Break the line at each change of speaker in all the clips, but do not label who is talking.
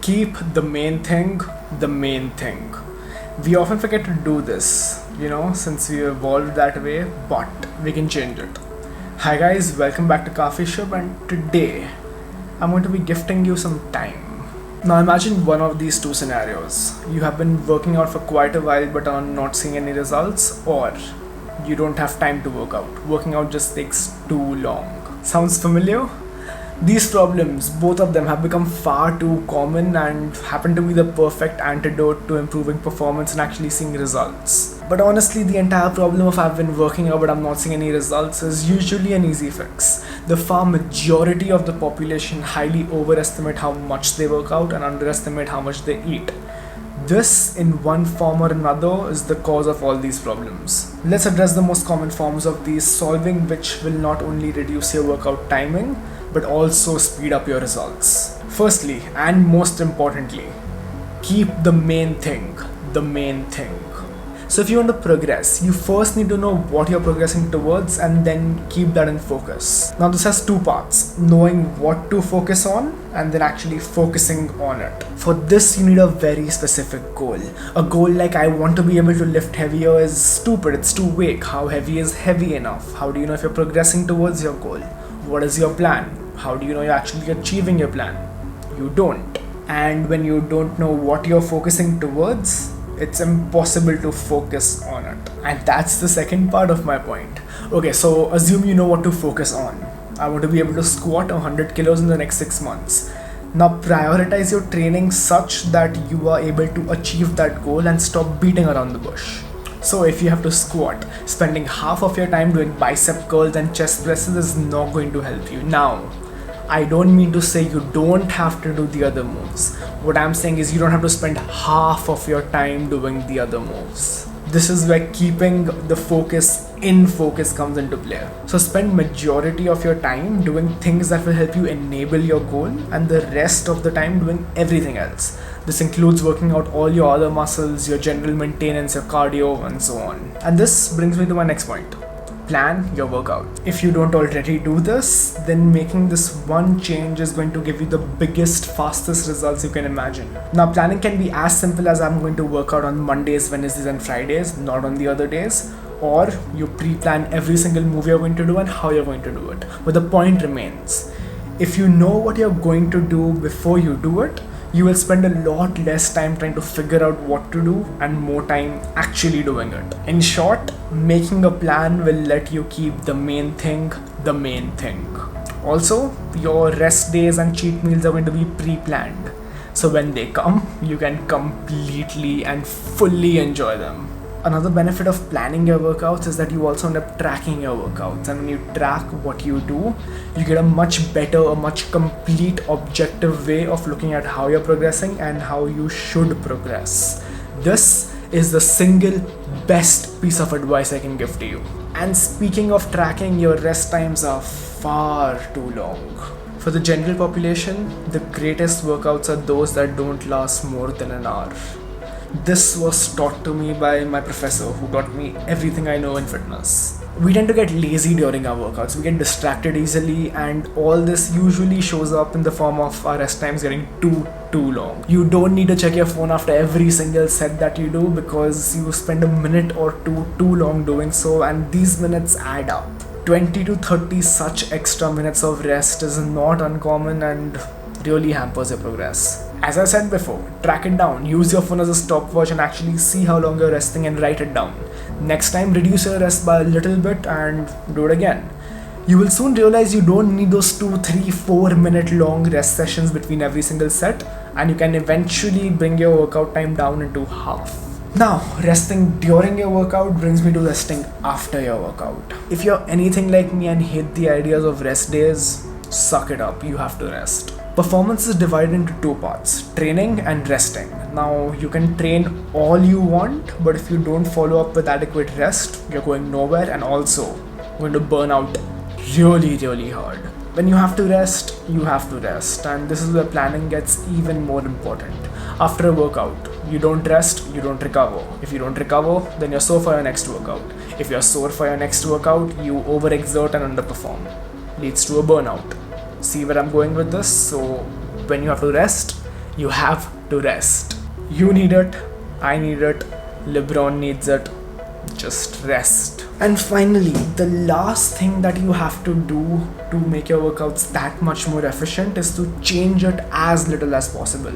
Keep the main thing the main thing. We often forget to do this, since we evolved that way, but we can change it. Hi guys, welcome back to Coffee Shop, and today I'm going to be gifting you some time. Now imagine one of these two scenarios. You have been working out for quite a while but are not seeing any results, or you don't have time to work out. Working out just takes too long. Sounds familiar? These problems, both of them, have become far too common and happen to be the perfect antidote to improving performance and actually seeing results. But honestly, the entire problem of I've been working out but I'm not seeing any results is usually an easy fix. The far majority of the population highly overestimate how much they work out and underestimate how much they eat. This, in one form or another, is the cause of all these problems. Let's address the most common forms of these, solving which will not only reduce your workout timing but also speed up your results. Firstly, and most importantly, keep the main thing the main thing. So if you want to progress, you first need to know what you're progressing towards and then keep that in focus. Now this has two parts: knowing what to focus on and then actually focusing on it. For this you need a very specific goal. A goal like I want to be able to lift heavier is stupid, it's too vague. How heavy is heavy enough? How do you know if you're progressing towards your goal? What is your plan? How do you know you're actually achieving your plan? You don't. And when you don't know what you're focusing towards, it's impossible to focus on it. And that's the second part of my point. Okay, so assume you know what to focus on. I want to be able to squat 100 kilos in the next 6 months. Now prioritize your training such that you are able to achieve that goal and stop beating around the bush. So if you have to squat, spending half of your time doing bicep curls and chest presses is not going to help you. Now, I don't mean to say you don't have to do the other moves. What I'm saying is you don't have to spend half of your time doing the other moves. This is where keeping the focus in focus comes into play. So spend majority of your time doing things that will help you enable your goal and the rest of the time doing everything else. This includes working out all your other muscles, your general maintenance, your cardio, and so on. And this brings me to my next point. Plan your workout. If you don't already do this, then making this one change is going to give you the biggest, fastest results you can imagine. Now, planning can be as simple as I'm going to work out on Mondays, Wednesdays, and Fridays, not on the other days. Or you pre-plan every single move you're going to do and how you're going to do it. But the point remains, if you know what you're going to do before you do it, you will spend a lot less time trying to figure out what to do and more time actually doing it. In short, making a plan will let you keep the main thing the main thing. Also, your rest days and cheat meals are going to be pre-planned. So when they come, you can completely and fully enjoy them. Another benefit of planning your workouts is that you also end up tracking your workouts, and when you track what you do, you get a much better, a much complete objective way of looking at how you're progressing and how you should progress. This is the single best piece of advice I can give to you. And speaking of tracking, your rest times are far too long. For the general population, the greatest workouts are those that don't last more than an hour. This was taught to me by my professor who taught me everything I know in fitness. We tend to get lazy during our workouts, we get distracted easily, and all this usually shows up in the form of our rest times getting too long. You don't need to check your phone after every single set that you do because you spend a minute or two too long doing so, and these minutes add up. 20 to 30 such extra minutes of rest is not uncommon and really hampers your progress. As I said before, track it down, use your phone as a stopwatch and actually see how long you're resting and write it down. Next time, reduce your rest by a little bit and do it again. You will soon realize you don't need those 2, 3, 4 minute long rest sessions between every single set, and you can eventually bring your workout time down into half. Now, resting during your workout brings me to resting after your workout. If you're anything like me and hate the ideas of rest days, suck it up, you have to rest. Performance is divided into two parts, training and resting. Now, you can train all you want, but if you don't follow up with adequate rest, you're going nowhere and also going to burn out really hard. When you have to rest, you have to rest, and this is where planning gets even more important. After a workout, you don't rest, you don't recover. If you don't recover, then you're sore for your next workout. If you're sore for your next workout, you overexert and underperform. Leads to a burnout. See where I'm going with this? So when you have to rest, You have to rest. You need it, I need it, LeBron needs it. Just rest. And finally, the last thing that you have to do to make your workouts that much more efficient is to change it as little as possible.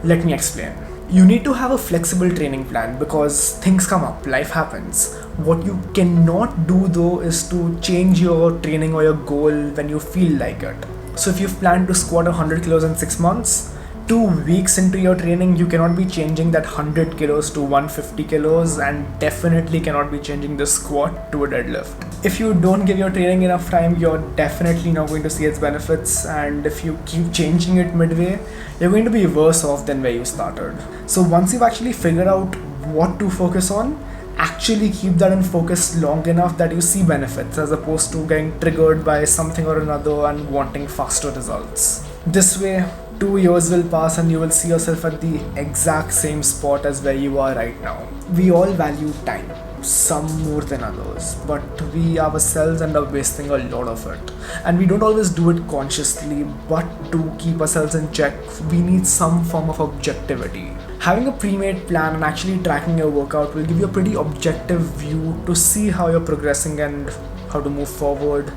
Let me explain. You need to have a flexible training plan because things come up, life happens. What you cannot do though is to change your training or your goal when you feel like it. So if you've planned to squat 100 kilos in 6 months, 2 weeks into your training, you cannot be changing that 100 kilos to 150 kilos and definitely cannot be changing the squat to a deadlift. If you don't give your training enough time, you're definitely not going to see its benefits, and if you keep changing it midway, you're going to be worse off than where you started. So once you've actually figured out what to focus on, actually keep that in focus long enough that you see benefits as opposed to getting triggered by something or another and wanting faster results. This way, 2 years will pass and you will see yourself at the exact same spot as where you are right now. We all value time, some more than others, but we ourselves end up wasting a lot of it. And we don't always do it consciously, but to keep ourselves in check, we need some form of objectivity. Having a pre-made plan and actually tracking your workout will give you a pretty objective view to see how you're progressing and how to move forward,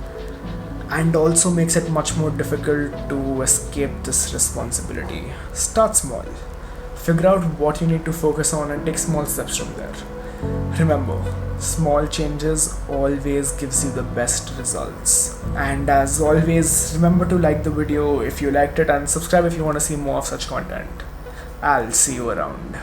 and also makes it much more difficult to escape this responsibility. Start small. Figure out what you need to focus on and take small steps from there. Remember, small changes always gives you the best results. And as always, remember to like the video if you liked it and subscribe if you want to see more of such content. I'll see you around.